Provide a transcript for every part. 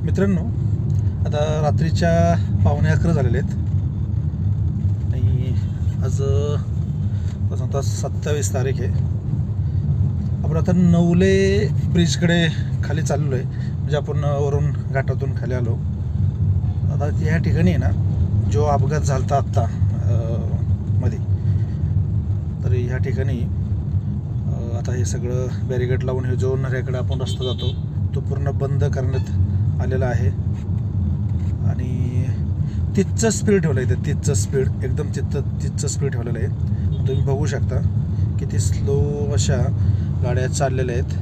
मित्रांनो, आता रात्रीच्या 11:15 झालेले आहेत आणि आज 27 तारीख आहे. आपण आता नवले ब्रिजकडे खाली चाललो आहे. म्हणजे आपण वरून घाटातून खाली आलो. आता ह्या ठिकाणी आहे ना, जो अपघात झाला आत्ता मध्ये, तर ह्या ठिकाणी आता हे सगळं बॅरिकेड लावून हे जो नऱ्याकडे आपण रस्ता जातो तो पूर्ण बंद करण्यात आलेला आहे. आणि तिथचं स्पीड ठेवलं आहे, तिथचं स्पीड एकदम तिथचं स्पीड ठेवलेलं आहे. तुम्ही बघू शकता किती स्लो अशा गाड्या चाललेल्या आहेत.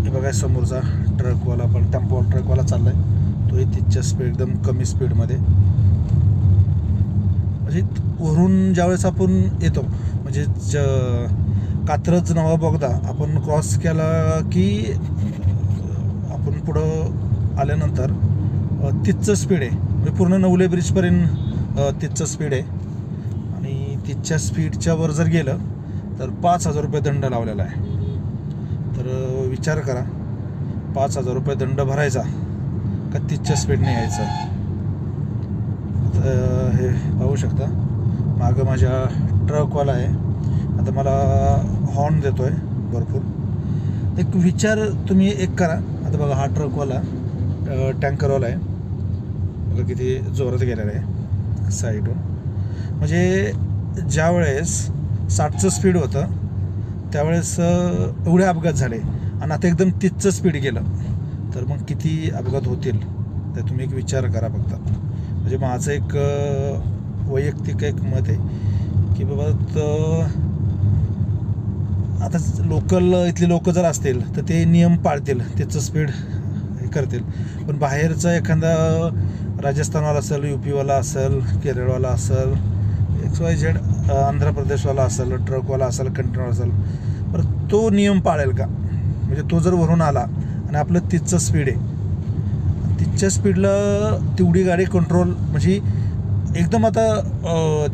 हे बघा, समोरचा ट्रकवाला पण टेम्पो ट्रकवाला चालला आहे, तोही तिथच्या स्पीड एकदम कमी स्पीडमध्ये. म्हणजे वरून ज्यावेळेस आपण येतो, म्हणजे कात्रज नवा बोगदा आपण क्रॉस केला की आपण पुढं आल्यानंतर तिथचं स्पीड आहे. म्हणजे पूर्ण नवले ब्रिजपर्यंत तिथचं स्पीड आहे. आणि तिथच्या स्पीडच्या वर जर गेलं तर 5,000 रुपये दंड लावलेला आहे. तर विचार करा, 5,000 रुपये दंड भरायचा का तिथच्या स्पीडने यायचं. हे पाहू शकता, मागं माझ्या ट्रकवाला आहे. आता मला हॉर्न देतो आहे भरपूर. एक विचार तुम्ही एक करा. आता बघा, हा ट्रकवाला टँकरवाला आहे बघा, किती जोरात गेलेला आहे साईडून. म्हणजे ज्यावेळेस 60चं स्पीड होतं त्यावेळेस एवढे अपघात झाले, आणि आता एकदम 30चं स्पीड गेलं तर मग किती अपघात होतील ते तुम्ही एक विचार करा फक्त. म्हणजे माझं एक वैयक्तिक एक मत आहे की बाबा, आता लोकल इथले लोक जर असतील तर ते नियम पाळतील, त्याचं स्पीड हे करतील. पण बाहेरचा एखादा राजस्थानवाला असेल, UP-वाला असेल, केरळवाला असेल, XYZ आंध्र प्रदेशवाला असेल, ट्रकवाला असेल, कंटेनर असेल, बरं तो नियम पाळेल का? म्हणजे तो जर वरून आला आणि आपलं तिथचं स्पीड आहे, तिथच्या स्पीडला तेवढी गाडी कंट्रोल, म्हणजे एकदम आता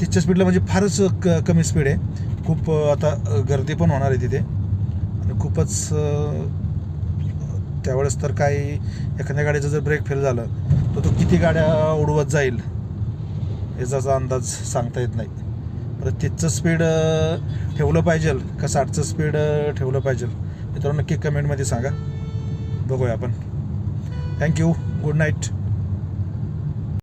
तिथच्या स्पीडला म्हणजे फारच कमी स्पीड आहे. खूप आता गर्दी पण होणार आहे तिथे, आणि खूपच त्यावेळेस तर काही एखाद्या गाडीचं जर ब्रेक फेल झालं तर तो किती गाड्या उडवत जाईल याचा अंदाज सांगता येत नाही. परत तिथचं स्पीड ठेवलं पाहिजे का 60चं स्पीड ठेवलं पाहिजे, मित्रांनो नक्की कमेंटमध्ये सांगा. बघूया आपण. थँक्यू. Good night.